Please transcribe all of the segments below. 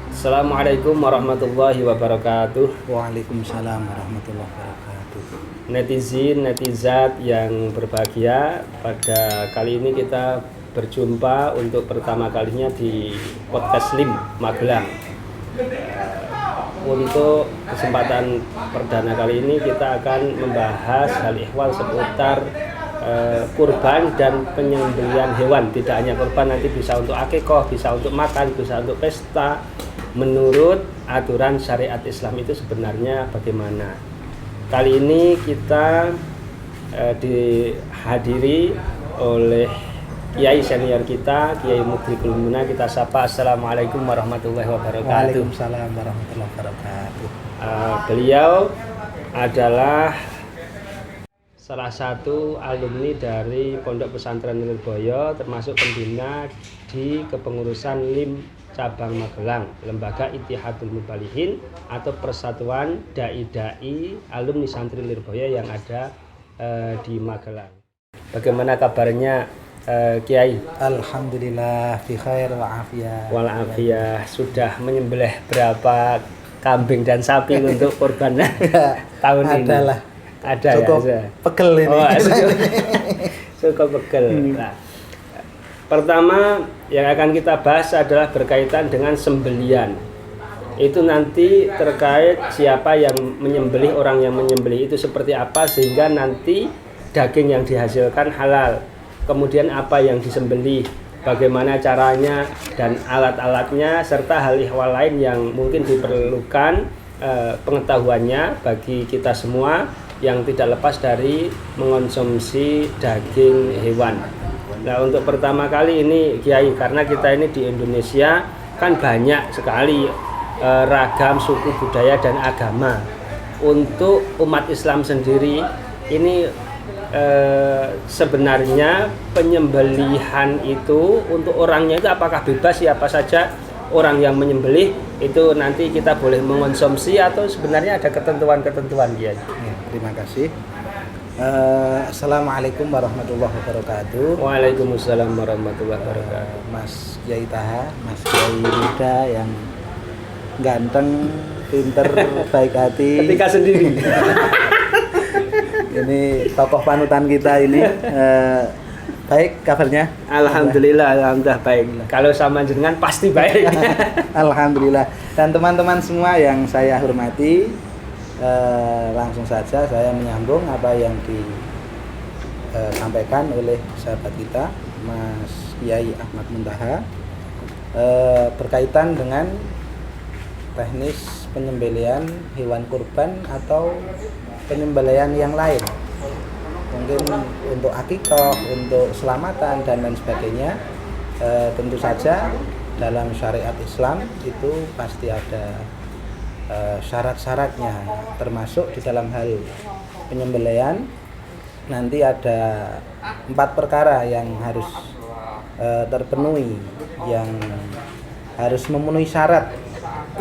Assalamualaikum warahmatullahi wabarakatuh. Waalaikumsalam warahmatullahi wabarakatuh. Netizat yang berbahagia, pada kali ini kita berjumpa untuk pertama kalinya di podcast LIM Magelang. Untuk kesempatan perdana kali ini kita akan membahas hal ihwal seputar kurban dan penyembelihan hewan. Tidak hanya kurban, nanti bisa untuk akikah, bisa untuk makan, bisa untuk pesta. Menurut aturan syariat Islam itu sebenarnya bagaimana? Kali ini kita dihadiri oleh Kiai senior kita, Kiai Mudrikul Muna. Kita sapa, Assalamualaikum warahmatullahi wabarakatuh. Waalaikumsalam warahmatullahi wabarakatuh. Beliau adalah salah satu alumni dari Pondok Pesantren Lirboyo, termasuk pembina di kepengurusan LIM Cabang Magelang, Lembaga Ittihadul Mubalihin atau Persatuan Dai-Dai Alumni Santri Lirboyo yang ada di Magelang. Bagaimana kabarnya Kiai? Alhamdulillah fi khair wa'afiyah. Wa'afiyah. Sudah menyembelih berapa kambing dan sapi untuk kurban tahun ini? Adalah. Ada cukup ya? Pegel ini. Cukup pegel. Nah, pertama yang akan kita bahas adalah berkaitan dengan sembelian. Itu nanti terkait siapa yang menyembelih, orang yang menyembelih itu seperti apa, sehingga nanti daging yang dihasilkan halal. Kemudian apa yang disembelih, bagaimana caranya dan alat-alatnya, serta hal ihwal lain yang mungkin diperlukan pengetahuannya bagi kita semua yang tidak lepas dari mengonsumsi daging hewan. Nah, untuk pertama kali ini Kiai, karena kita ini di Indonesia kan banyak sekali ragam suku budaya dan agama. Untuk umat Islam sendiri ini sebenarnya penyembelihan itu untuk orangnya itu apakah bebas, siapa saja orang yang menyembelih itu nanti kita boleh mengonsumsi atau sebenarnya ada ketentuan-ketentuan Kiai? Ya, terima kasih. Assalamualaikum warahmatullahi wabarakatuh. Waalaikumsalam warahmatullahi wabarakatuh. Mas Kiai Taha, Mas Kiai muda yang ganteng, pinter, baik hati. Ketika sendiri. Ini tokoh panutan kita ini. Baik kabarnya? Alhamdulillah, alhamdulillah baik. Kalau sama jenengan pasti baik. Alhamdulillah. Dan teman-teman semua yang saya hormati, langsung saja saya menyambung apa yang disampaikan oleh sahabat kita Mas Kiai Ahmad Muntaha berkaitan dengan teknis penyembelihan hewan kurban atau penyembelihan yang lain, mungkin untuk akikah, untuk selamatan dan lain sebagainya. Tentu saja dalam syariat Islam itu pasti ada syarat-syaratnya, termasuk di dalam hal penyembelihan nanti ada 4 perkara yang harus terpenuhi, yang harus memenuhi syarat,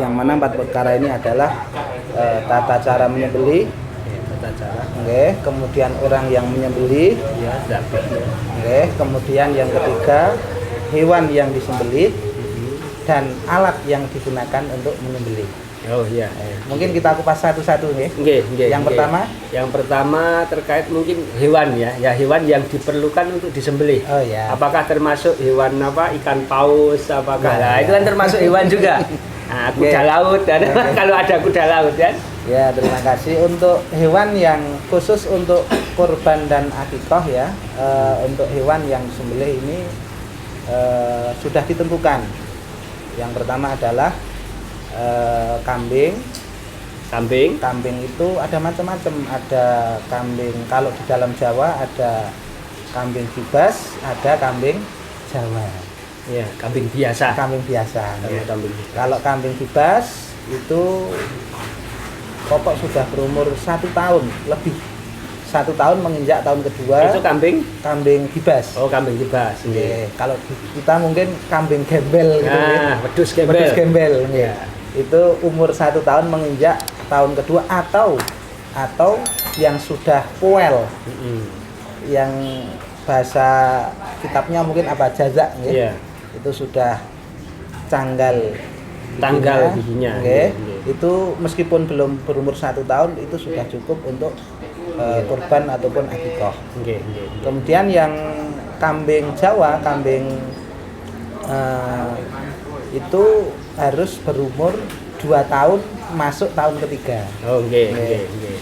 yang mana 4 perkara ini adalah tata cara menyembelih, kemudian orang yang menyembelih, kemudian yang ketiga hewan yang disembelih, dan alat yang digunakan untuk menyembelih. Oh iya. Mungkin kita kupas satu-satu nih. Yang pertama terkait mungkin hewan ya. Ya, hewan yang diperlukan untuk disembelih. Oh ya. Apakah termasuk hewan apa? Ikan paus apakah? Nah, itu kan termasuk hewan juga. Nah, kuda laut dan kalau ada kuda laut kan. Ya, terima kasih. Untuk hewan yang khusus untuk kurban dan akikah ya, untuk hewan yang disembelih ini sudah ditentukan. Yang pertama adalah kambing. Kambing itu ada macam-macam. Ada kambing, kalau di dalam Jawa ada kambing bibas, ada kambing Jawa. Ya, kambing biasa. Ya. Kalau kambing bibas itu pokok sudah berumur 1 tahun lebih. 1 tahun menginjak tahun kedua. Itu kambing bibas. Oh, kambing bibas. Yeah. Kalau kita mungkin kambing gembel gitu. Wedhus gembel. Yeah. Itu umur 1 tahun menginjak tahun kedua atau yang sudah puel. Yang bahasa kitabnya mungkin apa, jazak yeah. itu sudah tanggal giginya. Okay. Itu meskipun belum berumur 1 tahun itu sudah cukup untuk kurban ataupun akikah. Kemudian yang kambing Jawa, kambing itu harus berumur 2 tahun masuk tahun ketiga.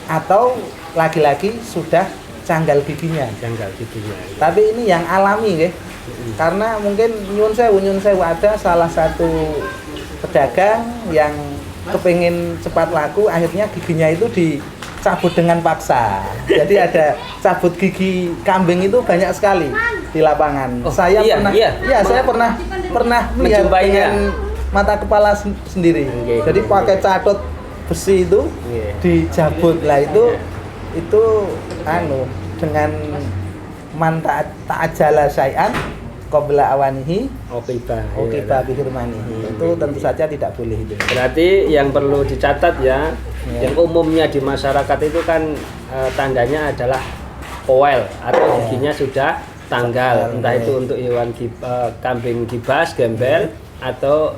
Atau lagi-lagi sudah canggal giginya. Tapi ini yang alami nggih. Karena mungkin nyun sewu ada salah satu pedagang yang kepingin cepat laku, akhirnya giginya itu dicabut dengan paksa. Jadi ada cabut gigi kambing itu banyak sekali di lapangan. Saya pernah melihat dengan mata kepala sendiri. Jadi pakai catut besi itu dicabut lah, itu dengan manta ta'ajala syai'an qabla awanihi oqiba bihirmanihi. Itu tentu saja tidak boleh itu. Berarti yang perlu dicatat ya, yang umumnya di masyarakat itu kan tandanya adalah poel atau giginya sudah tanggal, entah itu untuk hewan kambing gibas, gembel atau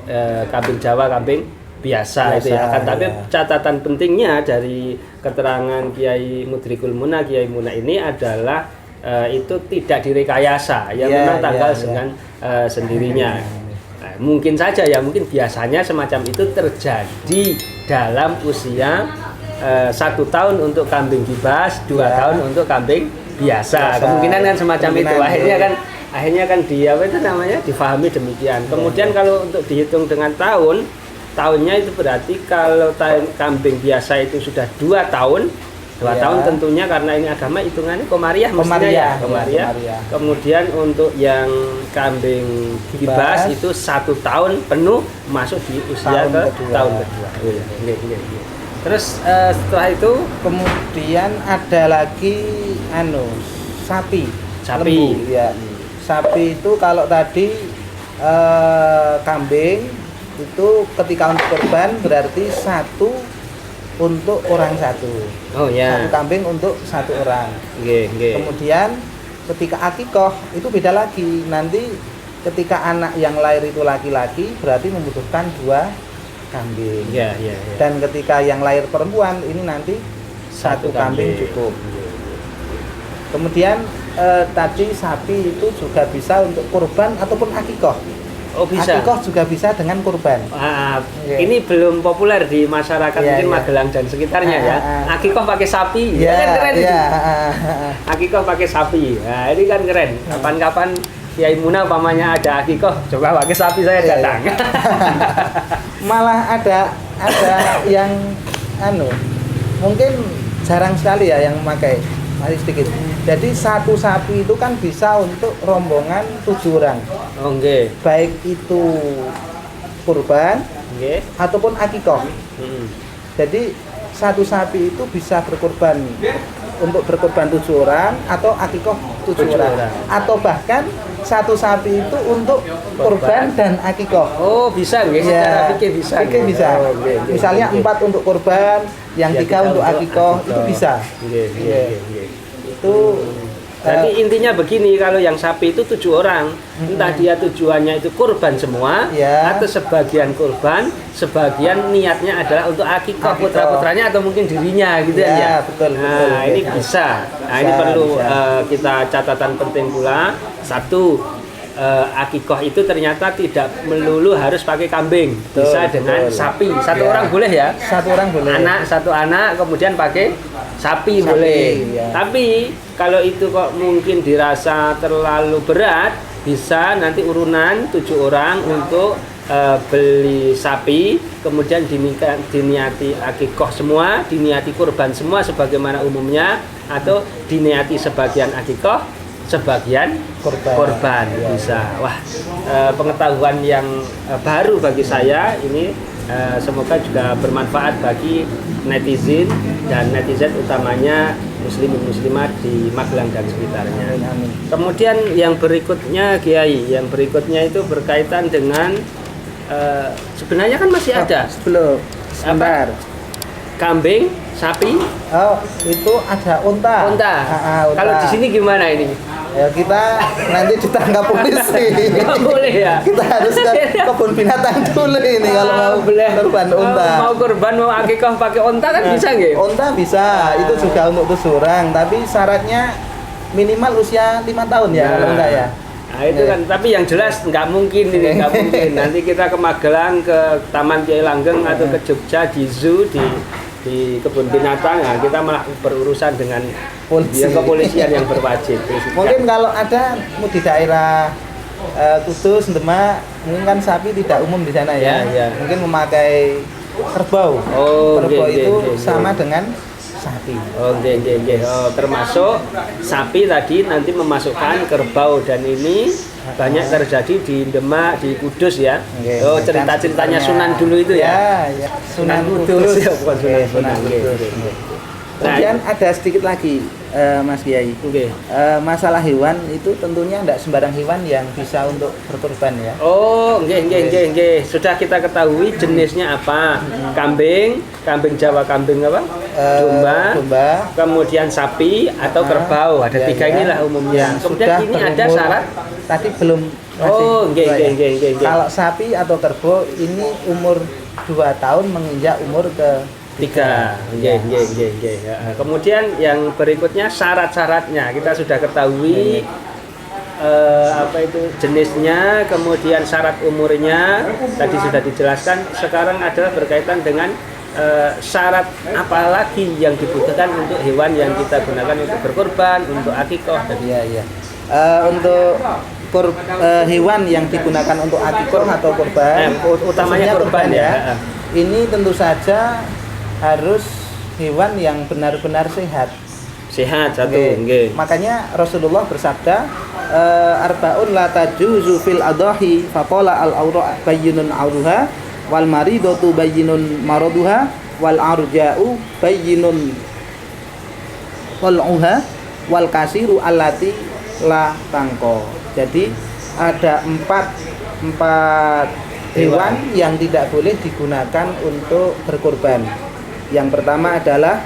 kambing Jawa, kambing biasa itu ya kan. Tapi catatan pentingnya dari keterangan Kiai Mudrikul Muna, Kiai Muna ini adalah itu tidak direkayasa, memang tanggal dengan sendirinya. Mungkin saja ya, mungkin biasanya semacam itu terjadi dalam usia 1 tahun untuk kambing gibas, 2 tahun untuk kambing biasa. Kemungkinan kan semacam itu. Akhirnya kan difahami demikian. Kemudian kalau untuk dihitung dengan tahunnya itu berarti kalau kambing biasa itu sudah 2 tahun. 2 tahun tentunya, karena ini agama hitungannya komariah mestinya komariah. Kemudian untuk yang kambing gibas itu 1 tahun penuh masuk di usia tahun kedua. Terus setelah itu kemudian ada lagi sapi. Lembu, ya. Sapi itu kalau tadi kambing itu ketika untuk kurban berarti 1 untuk orang 1. 1 kambing untuk 1 orang. Kemudian ketika akikah itu beda lagi. Nanti ketika anak yang lahir itu laki-laki berarti membutuhkan 2 kambing. Dan ketika yang lahir perempuan ini nanti 1 kambing cukup. Kemudian tadi sapi itu juga bisa untuk kurban ataupun akikah. Bisa. Akikah juga bisa dengan kurban. Ini belum populer di masyarakat mungkin Magelang dan sekitarnya ya. Akikah pakai sapi, kan keren itu. Akikah pakai sapi, nah ini kan keren. Kapan-kapan Kiai Muna umpamanya ada akikah, coba pakai sapi saya datang. Malah ada yang mungkin jarang sekali ya yang memakai, masih sedikit. Jadi 1 sapi itu kan bisa untuk rombongan 7 orang. Baik itu kurban ataupun akikah. Jadi 1 sapi itu bisa berkorban untuk berkorban 7 orang atau akikah 7 orang. Atau bahkan 1 sapi itu untuk kurban dan akikah. Bisa secara fikih bisa. Misalnya 4 untuk kurban, yang 3 untuk akikah, itu bisa. Itu jadi intinya begini, kalau yang sapi itu 7 orang, entah dia tujuannya itu kurban semua atau sebagian kurban, sebagian niatnya adalah untuk akikah putra-putranya atau mungkin dirinya gitu ya. Betul. Ini bisa. Ini perlu kita catatan penting pula. 1, akikah itu ternyata tidak melulu harus pakai kambing, bisa dengan sapi. 1 orang boleh ya. 1 orang boleh. 1 anak kemudian pakai sapi boleh. Tapi kalau itu kok mungkin dirasa terlalu berat, bisa nanti urunan 7 orang untuk beli sapi, kemudian diniati akikah semua, diniati kurban semua sebagaimana umumnya, atau diniati sebagian akikah, sebagian korban bisa. Wah, pengetahuan yang baru bagi saya ini, semoga juga bermanfaat bagi netizen utamanya muslimin muslimat di Magelang dan sekitarnya. Kemudian yang berikutnya Kiai, itu berkaitan dengan sebenarnya kan masih ada sebentar. Kambing, sapi. Itu ada unta. Kalau di sini gimana ini? Ya kita nanti ditangkap polisi. Nggak boleh ya. Kita harus ke kebun binatang dulu ini kalau mau kurban unta. Mau kurban mau akikah pakai unta kan bisa nggak? Unta bisa, itu juga untuk tusuran, tapi syaratnya minimal usia 5 tahun ya kalau enggak ya. Nah itu kan, tapi yang jelas nggak mungkin ini, nggak mungkin. Nanti kita ke Magelang, ke Taman Kiai Langgeng atau ke Jogja di zoo, di kebun binatang, nah, kita malah berurusan dengan kepolisian yang berwajib. Mungkin kalau ada di daerah Kudus, Demak, mungkin kan sapi tidak umum di sana ya. Mungkin memakai kerbau. Kerbau itu sama dengan sapi. Termasuk sapi tadi nanti memasukkan kerbau, dan ini banyak terjadi di Demak, di Kudus ya. Cerita-ceritanya Sunan dulu itu ya. Sunan Kudus ya, bukan Sunan Kudus. Kemudian ada sedikit lagi Mas Kiai. Masalah hewan itu tentunya tidak sembarang hewan yang bisa untuk berkorban ya. Sudah kita ketahui jenisnya apa? Kambing Jawa, kambing apa? Domba. Kemudian sapi atau kerbau. Ada tiga inilah umumnya. Kemudian ini ada syarat. Tadi belum. Kalau sapi atau kerbau ini umur 2 tahun menginjak umur ke 3. Kemudian yang berikutnya syarat-syaratnya kita sudah ketahui, apa itu jenisnya, kemudian syarat umurnya tadi sudah dijelaskan. Sekarang adalah berkaitan dengan syarat apa lagi yang dibutuhkan untuk hewan yang kita gunakan untuk berkorban, untuk akikah. Untuk hewan yang digunakan untuk akikah atau korban, utamanya korban ya. Ini tentu saja harus hewan yang benar-benar sehat satu. Makanya Rasulullah bersabda, arbaun la tajuzu fil adahi faqala al awra bayyinun auruha wal maridatu bayyinun maraduha wal arja'u bayyinun qal'uha wal kasiru allati la tangko. Jadi ada empat hewan yang tidak boleh digunakan untuk berkorban. Yang pertama adalah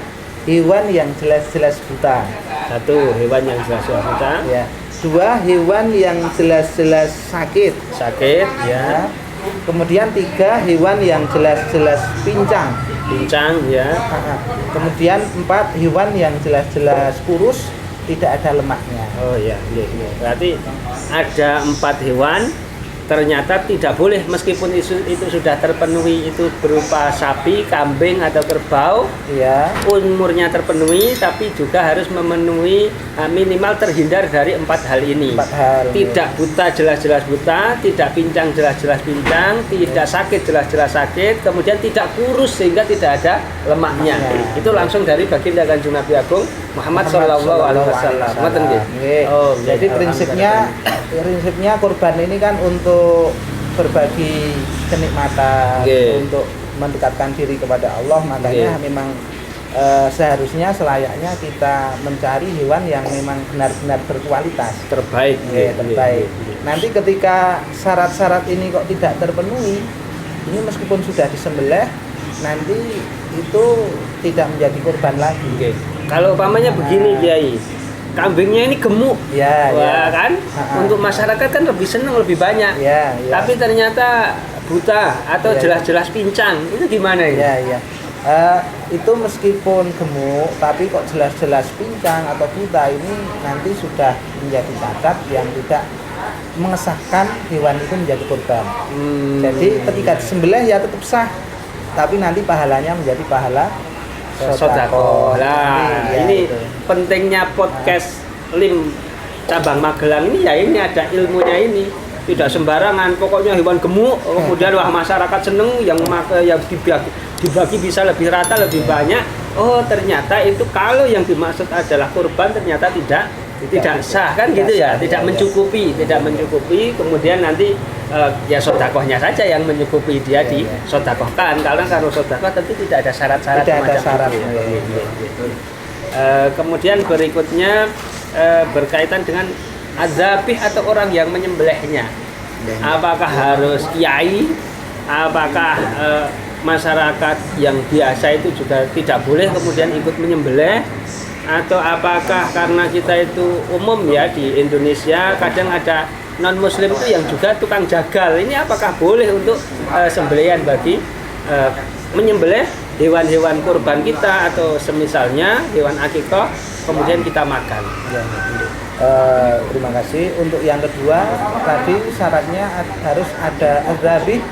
hewan yang jelas-jelas buta. 1. Hewan yang jelas-jelas buta. Ya. 2. Hewan yang jelas-jelas sakit ya. Kemudian 3. Hewan yang jelas-jelas pincang ya. Kemudian 4. Hewan yang jelas-jelas kurus, tidak ada lemaknya. Berarti ada 4 hewan ternyata tidak boleh, meskipun itu sudah terpenuhi, itu berupa sapi, kambing atau kerbau, umurnya terpenuhi, tapi juga harus memenuhi minimal terhindar dari 4 hal ini. Tidak buta jelas-jelas buta, tidak pincang jelas-jelas pincang, tidak sakit jelas-jelas sakit, kemudian tidak kurus sehingga tidak ada lemaknya. Itu langsung dari baginda Kanjeng Nabi Agung Muhammad Shallallahu Alaihi Wasallam. Jadi prinsipnya korban ini kan untuk berbagi kenikmatan, untuk mendekatkan diri kepada Allah. Makanya memang seharusnya selayaknya kita mencari hewan yang memang benar-benar berkualitas, terbaik. Nanti ketika syarat-syarat ini kok tidak terpenuhi, ini meskipun sudah disembelih, nanti itu tidak menjadi korban lagi. Kalau umpamanya begini, Kiai, kambingnya ini gemuk, kan? Untuk masyarakat kan lebih senang, lebih banyak. Tapi ternyata buta atau jelas-jelas pincang, itu gimana ya? Itu meskipun gemuk, tapi kok jelas-jelas pincang atau buta, ini nanti sudah menjadi cacat yang tidak mengesahkan hewan itu menjadi korban. Jadi ketika disembelih ya tetap sah, tapi nanti pahalanya menjadi pahala sedekah. Ini pentingnya podcast LIM cabang Magelang ini, ya ini ada ilmunya ini. Tidak sembarangan, pokoknya hewan gemuk kemudian masyarakat seneng, yang dibagi bisa lebih rata, lebih banyak. Ternyata itu kalau yang dimaksud adalah kurban ternyata tidak sah kan, gitu ya, tidak mencukupi. Kemudian nanti ya sedekahnya saja yang mencukupi dia disedekahkan. Kalau sedekah tentu tidak ada syarat-syarat semacam itu. Kemudian berikutnya berkaitan dengan adzabih atau orang yang menyembelihnya. Apakah harus kiai? Apakah masyarakat yang biasa itu juga tidak boleh kemudian ikut menyembelih? atau apakah karena kita itu umum ya di Indonesia kadang ada non muslim itu yang juga tukang jagal. Ini apakah boleh untuk sembelihan bagi menyembelih hewan-hewan kurban kita atau semisalnya hewan akikah kemudian kita makan. Ya. Terima kasih. Untuk yang kedua tadi syaratnya harus ada az-zabih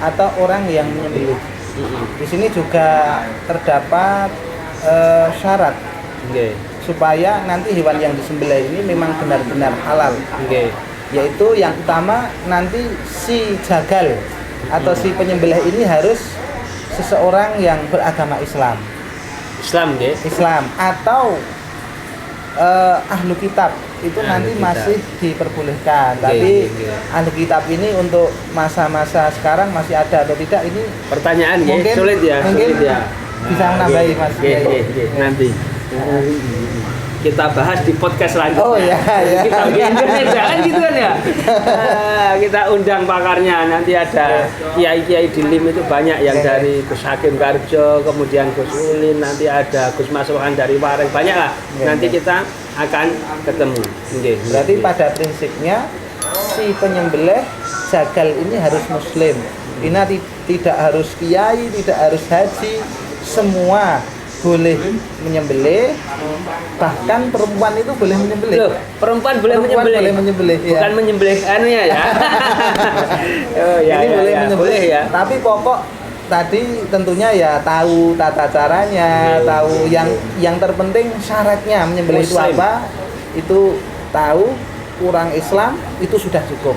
atau orang yang menyembelih. Di sini juga terdapat syarat supaya nanti hewan yang disembelih ini memang benar-benar halal. Yaitu yang utama nanti si jagal atau si penyembelih ini harus seseorang yang beragama Islam. Islam atau ahlu kitab itu nanti masih diperbolehkan. Tapi ahlu kitab ini untuk masa-masa sekarang masih ada atau tidak, ini pertanyaan mungkin sulit ya. Bisa nambahi Mas. Nanti kita bahas di podcast selanjutnya. Oh iya. Kita di Indonesia kan gitu kan ya. Kita undang pakarnya, nanti ada kiai-kiai di LIM itu banyak yang dari Gus Hakim Karjo, kemudian Gus Ulin, nanti ada Gus Masruhan dari Wareng, banyak lah. Nanti kita akan ketemu. Berarti pada prinsipnya si penyembelih jagal ini harus muslim. Ini tidak harus kiai, tidak harus haji, semua boleh menyembelih, bahkan perempuan itu boleh menyembelih. Loh, perempuan boleh menyembelih. Bukan ya. menyembelih anunya ya. Oh ya, ini boleh menyembelih boleh ya. Tapi pokok tadi tentunya ya tahu tata caranya, tahu yang terpenting syaratnya menyembelih itu apa, itu tahu, kurang Islam itu sudah cukup.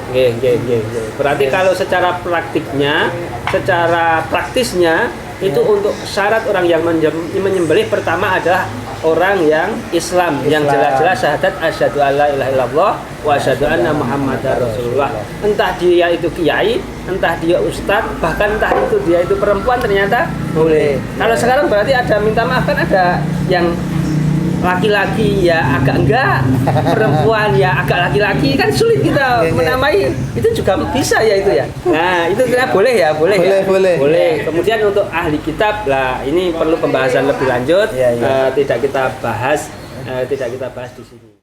Berarti kalau secara praktisnya itu untuk syarat orang yang menyembelih pertama adalah orang yang Islam. Yang jelas-jelas syahadat asyhadu alla ilaha illallah wa asyhadu anna muhammadar rasulullah. Entah dia itu kiai, entah dia ustadz, bahkan entah itu dia itu perempuan, ternyata boleh. Kalau sekarang berarti ada, minta maaf kan, ada yang laki-laki ya agak enggak, perempuan ya agak laki-laki, kan sulit kita menamai. Itu juga bisa ya itu ya. Nah, itu kira boleh ya, boleh. Kemudian untuk ahli kitab lah, ini perlu pembahasan lebih lanjut. Tidak kita bahas di sini.